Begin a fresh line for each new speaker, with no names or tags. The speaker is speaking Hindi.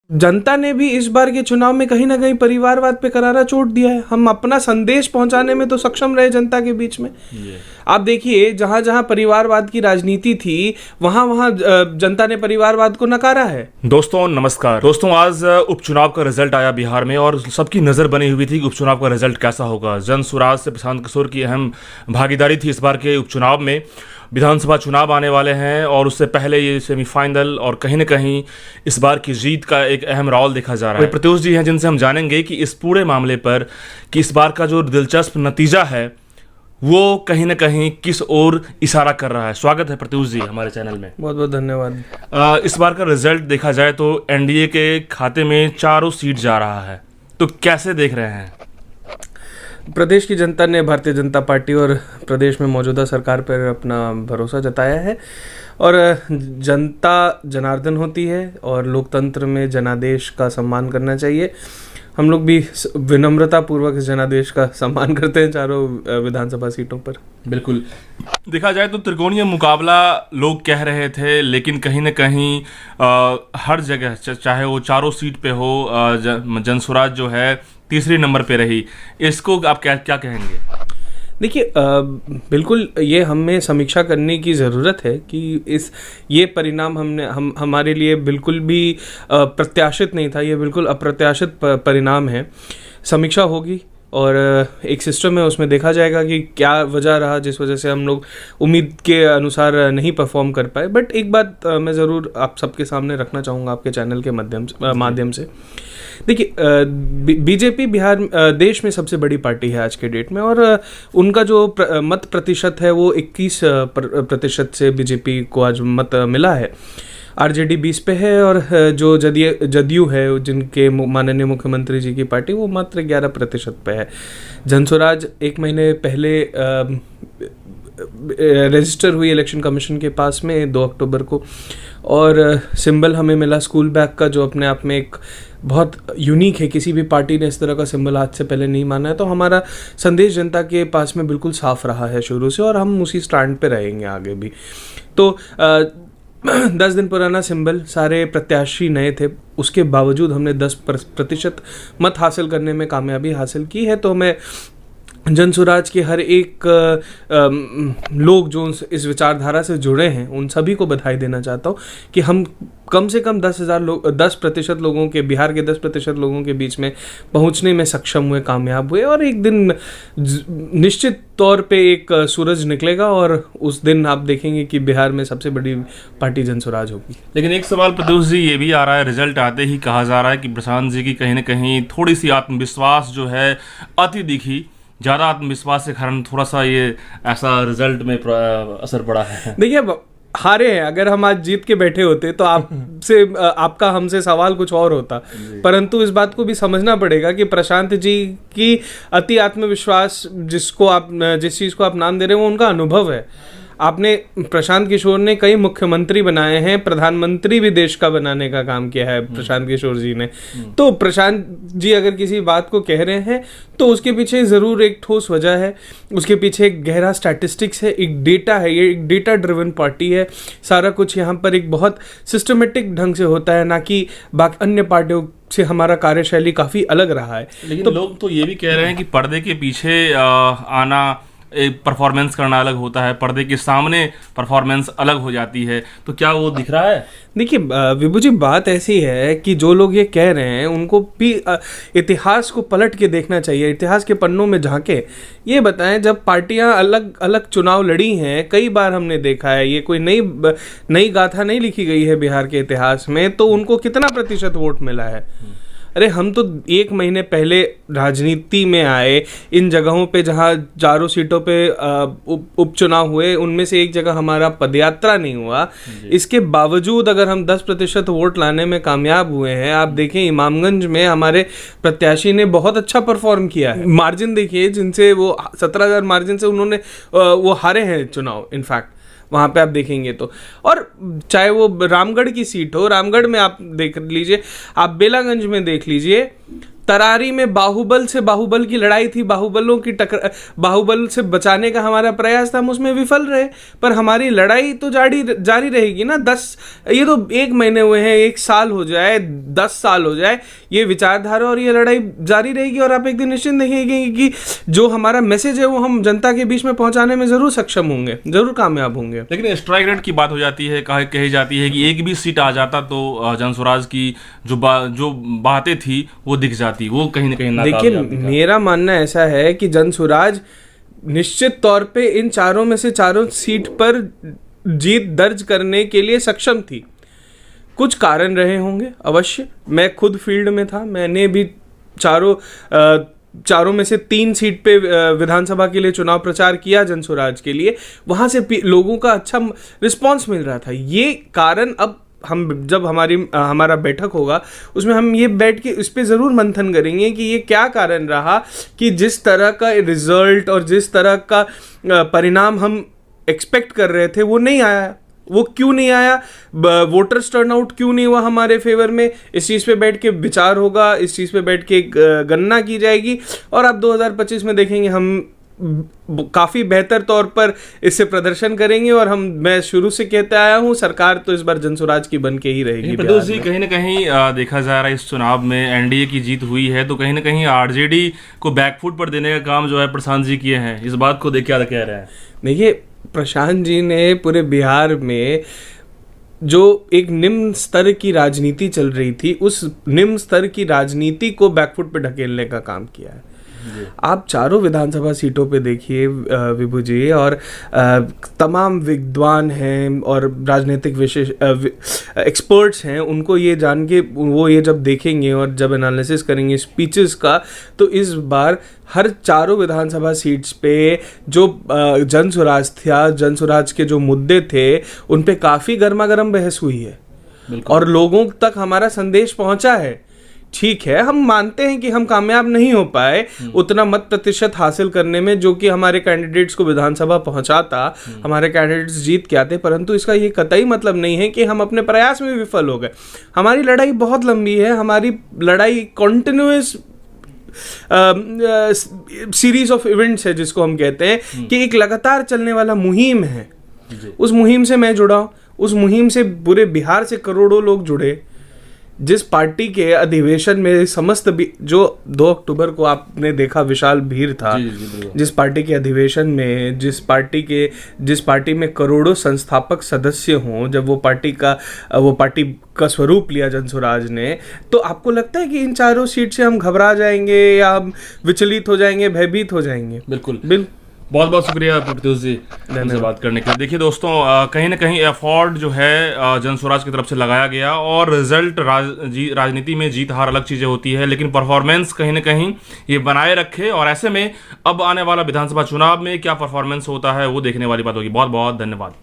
जनता ने भी इस बार के चुनाव में कहीं ना कहीं परिवारवाद पे करारा चोट दिया है। हम अपना संदेश पहुंचाने में तो सक्षम रहे जनता के बीच में। आप देखिए, जहां जहां परिवारवाद की राजनीति थी वहां वहां जनता ने परिवारवाद को नकारा है।
दोस्तों नमस्कार। दोस्तों आज उपचुनाव का रिजल्ट आया बिहार में और सबकी नजर बनी हुई थी कि उपचुनाव का रिजल्ट कैसा होगा। जन सुराज से प्रशांत किशोर की अहम भागीदारी थी इस बार के उपचुनाव में। विधानसभा चुनाव आने वाले हैं और उससे पहले ये सेमीफाइनल और कहीं न कहीं इस बार की जीत का एक अहम रोल देखा जा रहा है। प्रत्युष जी हैं जिनसे हम जानेंगे कि इस पूरे मामले पर कि इस बार का जो दिलचस्प नतीजा है वो कहीं न कहीं किस ओर इशारा कर रहा है। स्वागत है प्रत्युष जी हमारे चैनल में।
बहुत बहुत धन्यवाद।
इस बार का रिजल्ट देखा जाए तो एनडीए के खाते में 4 सीट जा रहा है, तो कैसे देख रहे हैं?
प्रदेश की जनता ने भारतीय जनता पार्टी और प्रदेश में मौजूदा सरकार पर अपना भरोसा जताया है और जनता जनार्दन होती है और लोकतंत्र में जनादेश का सम्मान करना चाहिए। हम लोग भी विनम्रता पूर्वक जनादेश का सम्मान करते हैं चारों विधानसभा सीटों पर।
बिल्कुल, देखा जाए तो त्रिकोणीय मुकाबला लोग कह रहे थे, लेकिन कहीं न कहीं हर जगह चाहे वो चारों सीट पे हो, जनसुराज जो है तीसरे नंबर पे रही। इसको आप क्या कहेंगे?
देखिए, बिल्कुल ये हमें समीक्षा करने की ज़रूरत है कि ये परिणाम हमारे लिए बिल्कुल भी प्रत्याशित नहीं था। ये बिल्कुल अप्रत्याशित परिणाम है। समीक्षा होगी और एक सिस्टम है, उसमें देखा जाएगा कि क्या वजह रहा जिस वजह से हम लोग उम्मीद के अनुसार नहीं परफॉर्म कर पाए। बट एक बात मैं ज़रूर आप सबके सामने रखना चाहूँगा आपके चैनल के माध्यम से। देखिए, बीजेपी बिहार देश में सबसे बड़ी पार्टी है आज के डेट में और उनका जो मत प्रतिशत है वो 21% से बीजेपी को आज मत मिला है। आरजेडी 20 पे है और जो जदयू है जिनके माननीय मुख्यमंत्री जी की पार्टी वो मात्र 11% पे है। जनसुराज 1 महीने पहले रजिस्टर हुई इलेक्शन कमीशन के पास में 2 अक्टूबर को और सिंबल हमें मिला स्कूल बैग का, जो अपने आप में एक बहुत यूनिक है। किसी भी पार्टी ने इस तरह का सिंबल आज से पहले नहीं माना है। तो हमारा संदेश जनता के पास में बिल्कुल साफ रहा है शुरू से और हम उसी स्टैंड पे रहेंगे आगे भी। तो 10 दिन पुराना सिंबल, सारे प्रत्याशी नए थे, उसके बावजूद हमने 10% मत हासिल करने में कामयाबी हासिल की है। तो मैं जनसुराज के हर एक लोग जो इस विचारधारा से जुड़े हैं उन सभी को बधाई देना चाहता हूँ कि हम कम से कम 10% लोगों के, बिहार के 10% लोगों के बीच में पहुंचने में सक्षम हुए, कामयाब हुए। और एक दिन निश्चित तौर पे एक सूरज निकलेगा और उस दिन आप देखेंगे कि बिहार में सबसे बड़ी पार्टी जनसुराज होगी।
लेकिन एक सवाल प्रत्युष जी ये भी आ रहा है, रिजल्ट आते ही कहा जा रहा है कि प्रशांत जी की कहीं न कहीं थोड़ी सी आत्मविश्वास जो है अति दिखी, ज़्यादा आत्मविश्वास के कारण थोड़ा सा ये ऐसा रिजल्ट में असर पड़ा है।
देखिए, हारे हैं, अगर हम आज जीत के बैठे होते तो आपका हमसे सवाल कुछ और होता, परंतु इस बात को भी समझना पड़ेगा कि प्रशांत जी की अति आत्मविश्वास जिस चीज़ को आप नाम दे रहे हैं वो उनका अनुभव है। आपने प्रशांत किशोर ने कई मुख्यमंत्री बनाए हैं, प्रधानमंत्री भी देश का बनाने का काम किया है प्रशांत किशोर जी ने। तो प्रशांत जी अगर किसी बात को कह रहे हैं तो उसके पीछे ज़रूर एक ठोस वजह है, उसके पीछे एक गहरा स्टैटिस्टिक्स है, एक डेटा है। ये एक डेटा ड्रिवन पार्टी है। सारा कुछ यहाँ पर एक बहुत सिस्टमेटिक ढंग से होता है, ना कि बाकी अन्य पार्टियों से हमारा कार्यशैली काफ़ी अलग रहा है।
लेकिन तो लोग तो ये भी कह रहे हैं कि पर्दे के पीछे आना, एक परफॉर्मेंस करना अलग होता है, पर्दे के सामने परफॉर्मेंस अलग हो जाती है। तो क्या वो दिख रहा है?
देखिए विभू जी, बात ऐसी है कि जो लोग ये कह रहे हैं उनको भी इतिहास को पलट के देखना चाहिए, इतिहास के पन्नों में झांके। ये बताएं, जब पार्टियां अलग अलग चुनाव लड़ी हैं, कई बार हमने देखा है, ये कोई नई गाथा नहीं लिखी गई है बिहार के इतिहास में, तो उनको कितना प्रतिशत वोट मिला है? अरे हम तो 1 महीने पहले राजनीति में आए, इन जगहों पे जहाँ चारों सीटों पे उपचुनाव हुए उनमें से एक जगह हमारा पदयात्रा नहीं हुआ। इसके बावजूद अगर हम 10% वोट लाने में कामयाब हुए हैं, आप देखें इमामगंज में हमारे प्रत्याशी ने बहुत अच्छा परफॉर्म किया है। मार्जिन देखिए, जिनसे वो 17,000 मार्जिन से उन्होंने वो हारे हैं चुनाव। इनफैक्ट वहाँ पे आप देखेंगे तो, और चाहे वो रामगढ़ की सीट हो, रामगढ़ में आप देख लीजिए, आप बेलागंज में देख लीजिए, तरारी में बाहुबल से बाहुबल की लड़ाई थी, बाहुबल से बचाने का हमारा प्रयास था, हम उसमें विफल रहे। पर हमारी लड़ाई तो जारी रहेगी ना। ये तो 1 महीने हुए हैं, 1 साल हो जाए, 10 साल हो जाए, ये विचारधारा और ये लड़ाई जारी रहेगी। और आप एक दिन निश्चित देखेंगे कि जो हमारा मैसेज है वो हम जनता के बीच में पहुंचाने में जरूर सक्षम होंगे, जरूर कामयाब होंगे।
लेकिन स्ट्राइक रेट की बात हो जाती है, कही जाती है कि एक भी सीट आ जाता तो जनसुराज की जो बातें थी वो दिख जाती, वो कहीं ना कहीं नाकाम
देखिए, मेरा मानना ऐसा है कि जनसुराज निश्चित तौर पे इन चारों में से चारों सीट पर जीत दर्ज करने के लिए सक्षम थी। कुछ कारण रहे होंगे अवश्य। मैं खुद फील्ड में था, मैंने भी चारों में से 3 सीट पे विधानसभा के लिए चुनाव प्रचार किया जनसुराज के लिए। वहां से लोगों का अच्छा रिस्पांस मिल रहा था। ये कारण अब हम जब हमारा बैठक होगा उसमें हम ये बैठ के इस पे ज़रूर मंथन करेंगे कि ये क्या कारण रहा कि जिस तरह का रिजल्ट और जिस तरह का परिणाम हम एक्सपेक्ट कर रहे थे वो नहीं आया। वो क्यों नहीं आया, वोटर्स टर्नआउट क्यों नहीं हुआ हमारे फेवर में, इस चीज़ पे बैठ के विचार होगा, इस चीज़ पे बैठ के गणना की जाएगी। और अब 2025 में देखेंगे हम काफ़ी बेहतर तौर पर इससे प्रदर्शन करेंगे। और मैं शुरू से कहता आया हूँ, सरकार तो इस बार जनसुराज की बन के ही रहेगी।
प्रदोष जी, कहीं ना कहीं देखा जा रहा है इस चुनाव में एनडीए की जीत हुई है, तो कहीं ना कहीं आरजेडी को बैकफुट पर देने का काम जो है प्रशांत जी किए हैं। इस बात को देख क्या कह रहे हैं?
देखिए, प्रशांत जी ने पूरे बिहार में जो एक निम्न स्तर की राजनीति चल रही थी, उस निम्न स्तर की राजनीति को बैकफुट पे ढकेलने का काम किया है। आप चारों विधानसभा सीटों पे देखिए विभू जी, और तमाम विद्वान हैं और राजनीतिक एक्सपर्ट्स हैं, उनको ये जान के वो ये जब देखेंगे और जब एनालिसिस करेंगे स्पीचेस का, तो इस बार हर चारों विधानसभा सीट्स पे जो जनसुराज के जो मुद्दे थे उन पे काफ़ी गर्मा गर्म बहस हुई है और लोगों तक हमारा संदेश पहुंचा है। ठीक है, हम मानते हैं कि हम कामयाब नहीं हो पाए उतना मत प्रतिशत हासिल करने में जो कि हमारे कैंडिडेट्स को विधानसभा पहुंचाता, हमारे कैंडिडेट्स जीत के आते, परंतु इसका ये कतई मतलब नहीं है कि हम अपने प्रयास में विफल हो गए। हमारी लड़ाई बहुत लंबी है, हमारी लड़ाई कॉन्टिन्यूअस सीरीज ऑफ इवेंट्स है, जिसको हम कहते हैं कि एक लगातार चलने वाला मुहिम है। उस मुहिम से मैं जुड़ा हूं, उस मुहिम से पूरे बिहार से करोड़ों लोग जुड़े। जिस पार्टी के अधिवेशन में जो 2 अक्टूबर को आपने देखा विशाल भीड़ था, जिस पार्टी के अधिवेशन में जिस पार्टी में करोड़ों संस्थापक सदस्य हों, जब वो पार्टी का स्वरूप लिया जनसुराज ने, तो आपको लगता है कि इन चारों सीट से हम घबरा जाएंगे या हम विचलित हो जाएंगे, भयभीत हो जाएंगे?
बिल्कुल। बहुत बहुत शुक्रिया प्रत्युष जी हमसे बात करने के लिए। देखिए दोस्तों, कहीं ना कहीं एफर्ट जो है जनसुराज की तरफ से लगाया गया, और रिजल्ट राजनीति में जीत हार अलग चीज़ें होती है, लेकिन परफॉर्मेंस कहीं ना कहीं ये बनाए रखे। और ऐसे में अब आने वाला विधानसभा चुनाव में क्या परफॉर्मेंस होता है वो देखने वाली बात होगी। बहुत बहुत धन्यवाद।